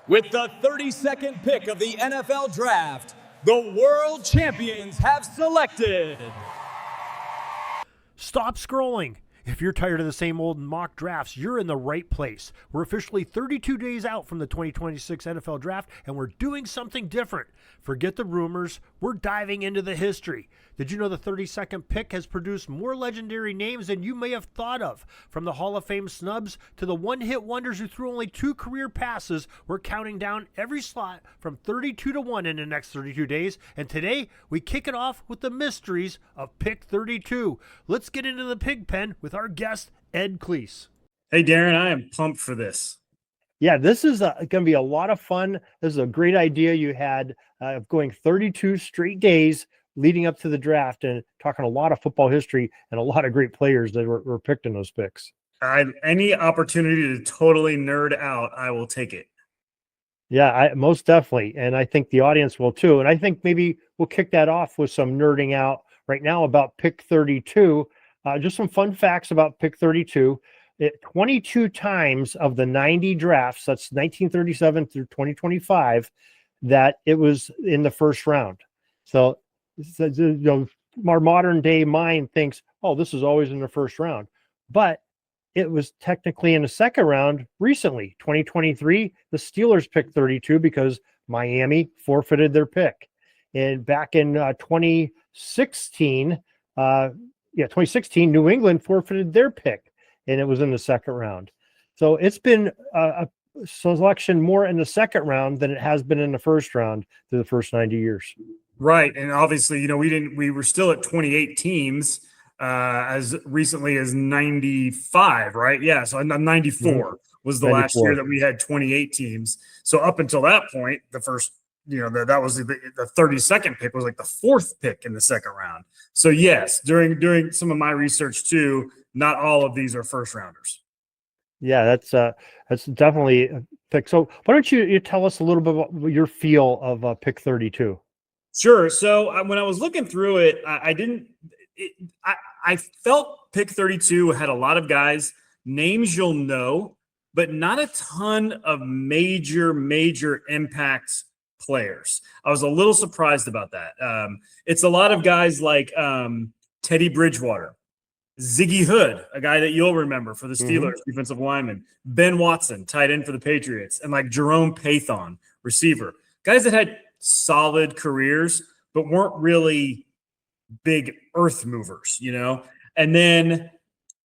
With the 32nd pick of the NFL Draft, the world champions have selected. Stop scrolling. If you're tired of the same old mock drafts, you're in the right place. We're officially 32 days out from the 2026 NFL Draft, and we're doing something different. Forget the rumors. We're diving into the history. Did you know the 32nd pick has produced more legendary names than you may have thought of? From the Hall of Fame snubs to the one-hit wonders who threw only 2 career passes, we're counting down every slot from 32 to 1 in the next 32 days. And today, we kick it off with the mysteries of pick 32. Let's get into the pig pen with our guest, Ed Kleese. Hey, Darin, I am pumped for this. Yeah, this is going to be a lot of fun. This is a great idea you had of going 32 straight days leading up to the draft and talking a lot of football history and a lot of great players that were picked in those picks. Any opportunity to totally nerd out, I will take it. Yeah, most definitely. And I think the audience will too. And I think maybe we'll kick that off with some nerding out right now about pick 32. Just some fun facts about pick 32. 22 times of the 90 drafts, that's 1937 through 2025, that it was in the first round. So, you know, our modern day mind thinks, oh, this is always in the first round. But it was technically in the second round recently. 2023, the Steelers picked 32 because Miami forfeited their pick. And back in 2016, 2016, New England forfeited their pick, and it was in the second round. So it's been a selection more in the second round than it has been in the first round through the first 90 years. Right. And obviously, you know, we were still at 28 teams as recently as 95, right? Yeah. So 94 was the 94. Last year that we had 28 teams. So up until that point, the first, you know, that was the 32nd pick was like the 4th pick in the second round. So yes, during some of my research too, not all of these are first rounders. Yeah, that's definitely a pick. So why don't you tell us a little bit about your feel of pick 32? Sure. So when I was looking through it, I felt pick 32 had a lot of guys, names you'll know, but not a ton of major impact players. I was a little surprised about that. It's a lot of guys like Teddy Bridgewater, Ziggy Hood, a guy that you'll remember for the Steelers, defensive lineman, Ben Watson, tight end for the Patriots, and like Jerome Pathon, receiver. Guys that had solid careers, but weren't really big earth movers, you know? And then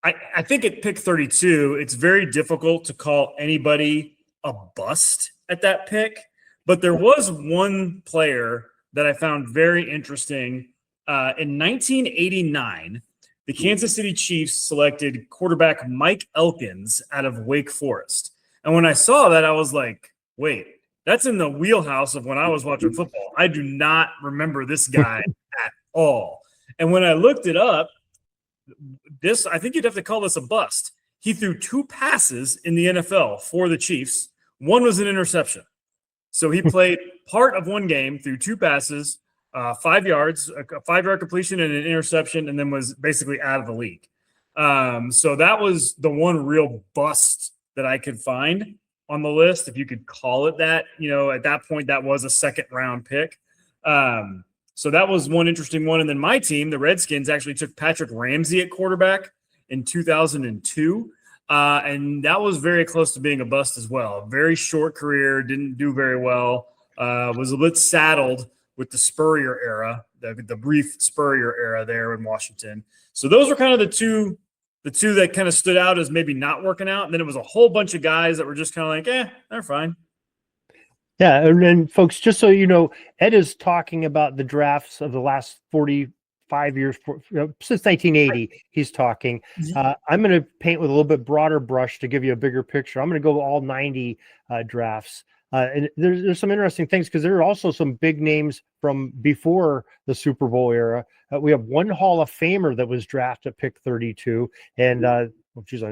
I think at pick 32, it's very difficult to call anybody a bust at that pick. But there was one player that I found very interesting. In 1989, the Kansas City Chiefs selected quarterback Mike Elkins out of Wake Forest. And when I saw that, I was like, wait, that's in the wheelhouse of when I was watching football. I do not remember this guy at all. And when I looked it up, I think you'd have to call this a bust. He threw 2 passes in the NFL for the Chiefs. One was an interception. So he played part of one game through 2 passes, 5 yards, a 5-yard completion and an interception, and then was basically out of the league. So that was the one real bust that I could find on the list, if you could call it that. You know, at that point, that was a second-round pick. So that was one interesting one. And then my team, the Redskins, actually took Patrick Ramsey at quarterback in 2002. And that was very close to being a bust as well. Very short career, didn't do very well. Was a bit saddled with the Spurrier era, the brief Spurrier era there in Washington. So those were kind of the two that kind of stood out as maybe not working out. And then it was a whole bunch of guys that were just kind of like, they're fine. Yeah, and folks, just so you know, Ed is talking about the drafts of the last 45 years, since 1980, he's talking. I'm going to paint with a little bit broader brush to give you a bigger picture. I'm going to go all 90 drafts. And there's some interesting things because there are also some big names from before the Super Bowl era. We have one Hall of Famer that was drafted at pick 32. And, I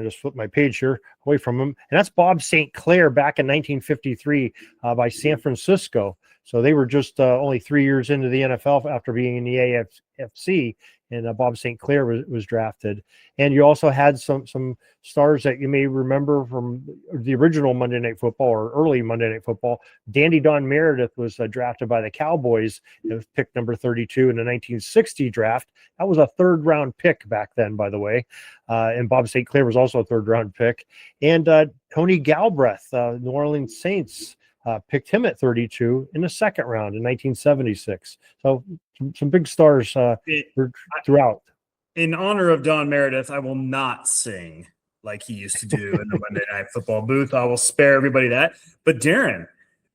just flipped my page here away from him. And that's Bob St. Clair back in 1953 by San Francisco. So they were just only 3 years into the NFL after being in the AFC, and Bob St. Clair was drafted. And you also had some stars that you may remember from the original Monday Night Football or early Monday Night Football. Dandy Don Meredith was drafted by the Cowboys. It was pick number 32 in the 1960 draft. That was a third-round pick back then, by the way. And Bob St. Clair was also a third-round pick. And Tony Galbraith, New Orleans Saints, picked him at 32 in the second round in 1976. So some big stars throughout. In honor of Don Meredith, I will not sing like he used to do in the Monday Night Football booth. I will spare everybody that. But Darin,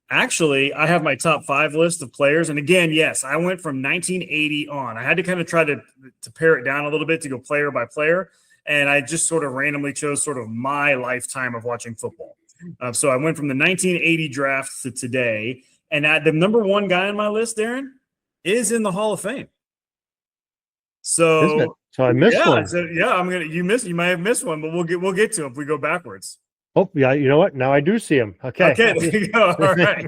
actually, I have my top 5 list of players. And again, yes, I went from 1980 on. I had to kind of try to pare it down a little bit to go player by player. And I just sort of randomly chose sort of my lifetime of watching football. So I went from the 1980 draft to today. And the number 1 guy on my list, Darin, is in the Hall of Fame. So I missed one. So, you might have missed one, but we'll get to him if we go backwards. Oh, yeah, you know what? Now I do see him. Okay, there you go. All right,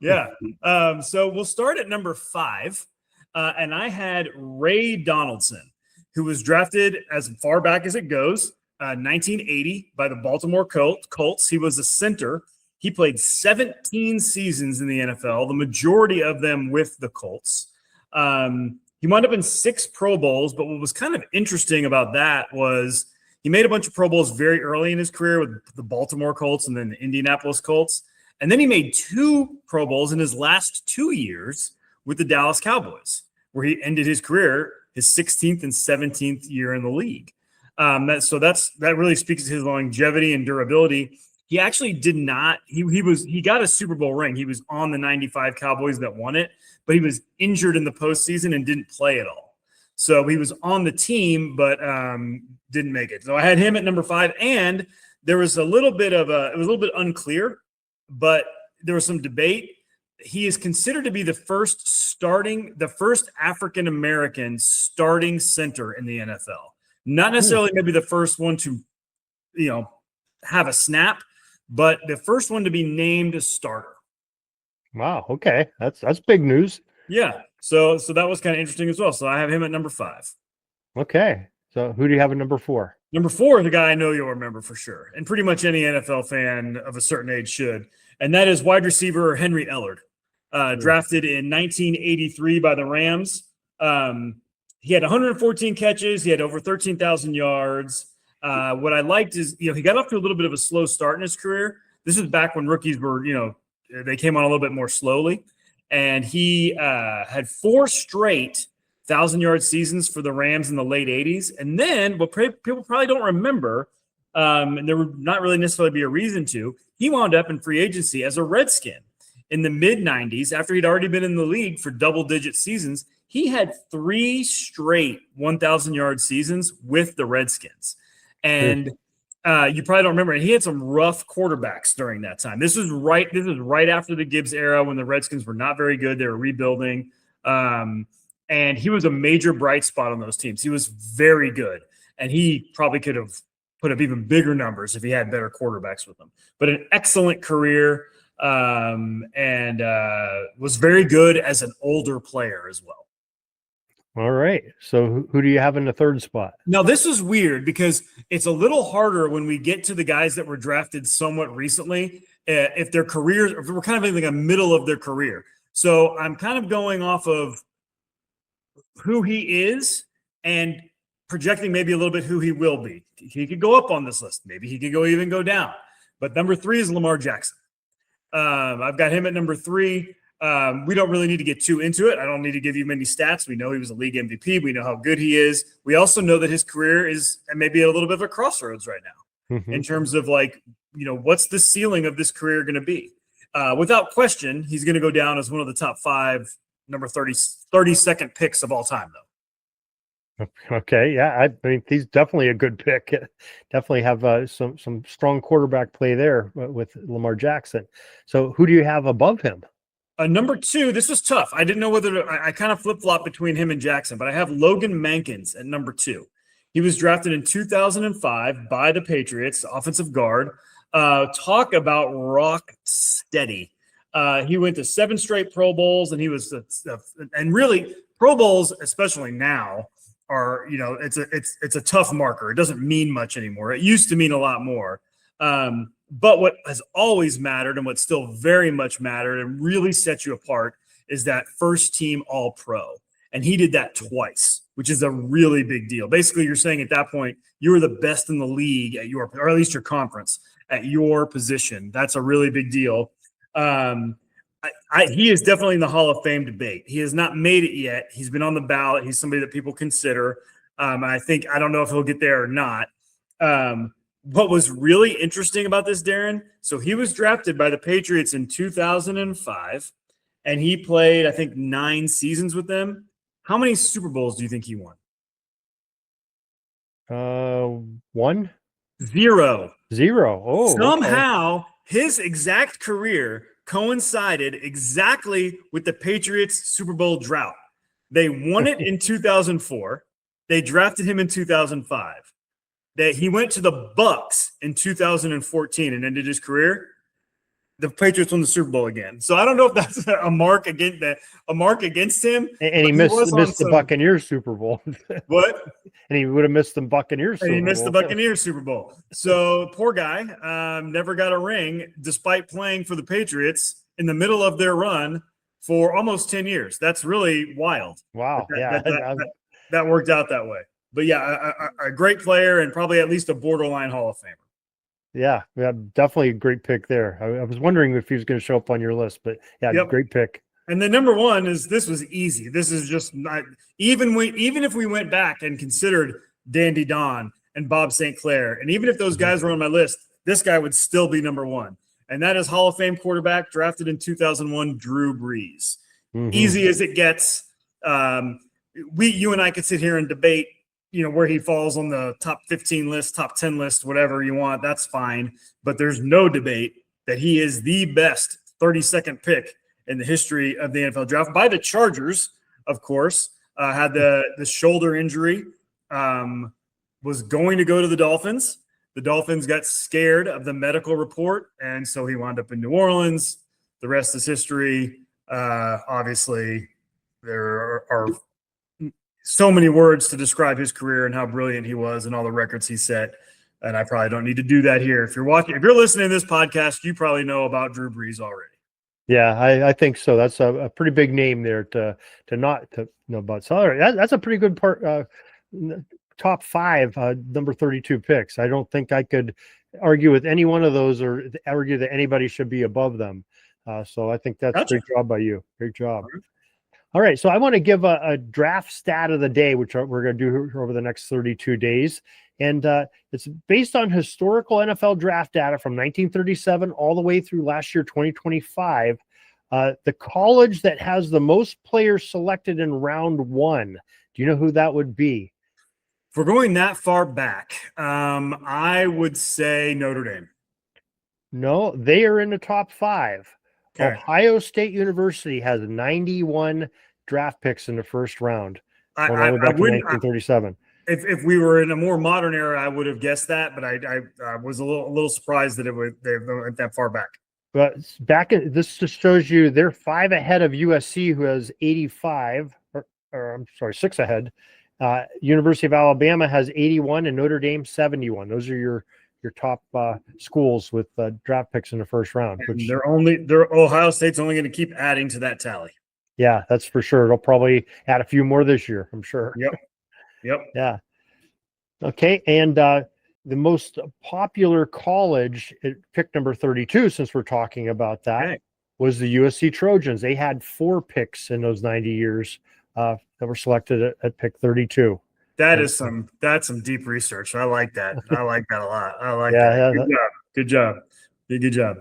yeah. So we'll start at number 5, and I had Ray Donaldson, who was drafted as far back as it goes, 1980 by the Baltimore Colts. He was a center. He played 17 seasons in the NFL, the majority of them with the Colts. He wound up in 6 Pro Bowls, but what was kind of interesting about that was he made a bunch of Pro Bowls very early in his career with the Baltimore Colts and then the Indianapolis Colts. And then he made 2 Pro Bowls in his last 2 years with the Dallas Cowboys, where he ended his career his 16th and 17th year in the league. That really speaks to his longevity and durability. He actually did not. He got a Super Bowl ring. He was on the 95 Cowboys that won it, but he was injured in the postseason and didn't play at all. So he was on the team, but didn't make it. So I had him at number 5, and there was it was a little bit unclear, but there was some debate. He is considered to be the first African American starting center in the NFL. Not necessarily maybe the first one to, have a snap, but the first one to be named a starter. Wow. Okay. That's big news. Yeah. So that was kind of interesting as well. So I have him at number 5. Okay. So who do you have at number 4? Number 4 is a guy I know you'll remember for sure. And pretty much any NFL fan of a certain age should. And that is wide receiver Henry Ellard, drafted in 1983 by the Rams. He had 114 catches. He had over 13,000 yards. What I liked is, he got off to a little bit of a slow start in his career. This is back when rookies were, they came on a little bit more slowly. And he had 4 straight 1,000-yard seasons for the Rams in the late 80s. And then what people probably don't remember, and there would not really necessarily be a reason to, he wound up in free agency as a Redskin in the mid-90s after he'd already been in the league for double-digit seasons. He had 3 straight 1,000-yard seasons with the Redskins. And you probably don't remember. And he had some rough quarterbacks during that time. This is right after the Gibbs era when the Redskins were not very good. They were rebuilding. And he was a major bright spot on those teams. He was very good. And he probably could have put up even bigger numbers if he had better quarterbacks with him. But an excellent career, and was very good as an older player as well. All right. So who do you have in the 3rd spot? Now, this is weird because it's a little harder when we get to the guys that were drafted somewhat recently, if their careers, if we're kind of in like a middle of their career. So I'm kind of going off of who he is and projecting maybe a little bit who he will be. He could go up on this list. Maybe he could even go down. But number 3 is Lamar Jackson. I've got him at number 3. We don't really need to get too into it. I don't need to give you many stats. We know he was a league MVP. We know how good he is. We also know that his career is maybe a little bit of a crossroads right now in terms of what's the ceiling of this career going to be? Without question, he's going to go down as one of the top 5 number 32nd picks of all time, though. Okay. Yeah. I mean, he's definitely a good pick. Definitely have some strong quarterback play there with Lamar Jackson. So who do you have above him? Number 2, this was tough. I didn't know whether I kind of flip-flop between him and Jackson, but I have Logan Mankins at number 2. He was drafted in 2005 by the Patriots, offensive guard. Talk about rock steady. He went to 7 straight Pro Bowls, and he was and really Pro Bowls, especially now, are it's a tough marker. It doesn't mean much anymore. It used to mean a lot more. But what has always mattered and what still very much mattered and really set you apart is that first team All-Pro. And he did that twice, which is a really big deal. Basically, you're saying at that point, you were the best in the league at or at least your conference, at your position. That's a really big deal. He is definitely in the Hall of Fame debate. He has not made it yet. He's been on the ballot. He's somebody that people consider. I don't know if he'll get there or not. What was really interesting about this, Darin, so he was drafted by the Patriots in 2005, and he played, I think, 9 seasons with them. How many Super Bowls do you think he won? 1? 0. 0. Oh, somehow his exact career coincided exactly with the Patriots Super Bowl drought. They won it in 2004. They drafted him in 2005. He went to the Bucks in 2014 and ended his career. The Patriots won the Super Bowl again. So I don't know if that's a mark against him. And he missed the Buccaneers Super Bowl. What? And he would have missed the Buccaneers Super Bowl. And he missed the Buccaneers Super Bowl. So poor guy never got a ring despite playing for the Patriots in the middle of their run for almost 10 years. That's really wild. Wow. That worked out that way. But yeah, a great player and probably at least a borderline Hall of Famer. Yeah, definitely a great pick there. I was wondering if he was going to show up on your list, but yeah, yep. Great pick. And the number one this was easy. This is just not even if we went back and considered Dandy Don and Bob St. Clair, and even if those guys were on my list, this guy would still be number one. And that is Hall of Fame quarterback drafted in 2001, Drew Brees. Mm-hmm. Easy as it gets. You and I could sit here and debate, where he falls on the top 15 list, top 10 list, whatever you want, that's fine. But there's no debate that he is the best 32nd pick in the history of the NFL draft by the Chargers, of course. Had the shoulder injury, was going to go to the Dolphins. The Dolphins got scared of the medical report, and so he wound up in New Orleans. The rest is history. Obviously, there are so many words to describe his career and how brilliant he was and all the records he set. And I probably don't need to do that here. If you're listening to this podcast, you probably know about Drew Brees already. Yeah, I think so. That's a pretty big name there to know about. So all right, that's a pretty good part. Top 5, number 32 picks. I don't think I could argue with any one of those or argue that anybody should be above them. So I think that's Gotcha. A great job by you. Great job. All right, so I want to give a draft stat of the day, which we're going to do over the next 32 days. And it's based on historical NFL draft data from 1937 all the way through last year, 2025. The college that has the most players selected in round 1. Do you know who that would be? If we're going that far back, I would say Notre Dame. No, they are in the top 5. Okay. Ohio State University has 91 draft picks in the first round. Back in 1937. If we were in a more modern era, I would have guessed that, but I was a little surprised that they went that far back. But this just shows you they're 5 ahead of USC, who has 85, or I'm sorry, 6 ahead. University of Alabama has 81 and Notre Dame 71. Those are your top schools with draft picks in the first round. Which Ohio State's only going to keep adding to that tally. Yeah, that's for sure. They'll probably add a few more this year, I'm sure. Yep. Yeah. Okay, and the most popular college at pick number 32, since we're talking about that, was the USC Trojans. They had 4 picks in those 90 years that were selected at pick 32. That's some deep research. I like that. I like that a lot. I like that. Good job. Good job.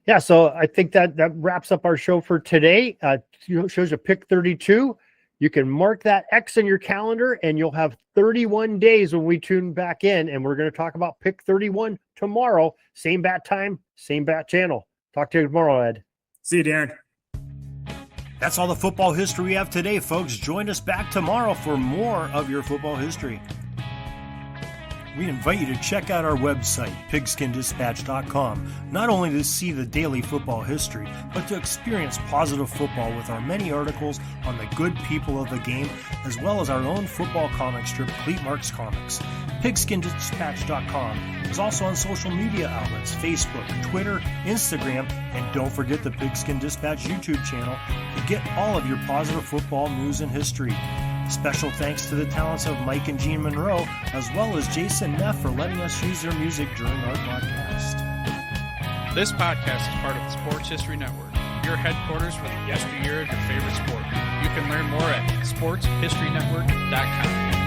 Yeah, so I think that wraps up our show for today. Shows you pick 32. You can mark that X in your calendar, and you'll have 31 days when we tune back in, and we're going to talk about pick 31 tomorrow. Same bat time, same bat channel. Talk to you tomorrow, Ed. See you, Darin. That's all the football history we have today, folks. Join us back tomorrow for more of your football history. We invite you to check out our website, pigskindispatch.com, not only to see the daily football history, but to experience positive football with our many articles on the good people of the game, as well as our own football comic strip, Cleat Marks Comics. Pigskindispatch.com is also on social media outlets, Facebook, Twitter, Instagram, and don't forget the Pigskin Dispatch YouTube channel to get all of your positive football news and history. Special thanks to the talents of Mike and Gene Monroe, as well as Jason Neff for letting us use their music during our podcast. This podcast is part of the Sports History Network, your headquarters for the yesteryear of your favorite sport. You can learn more at sportshistorynetwork.com.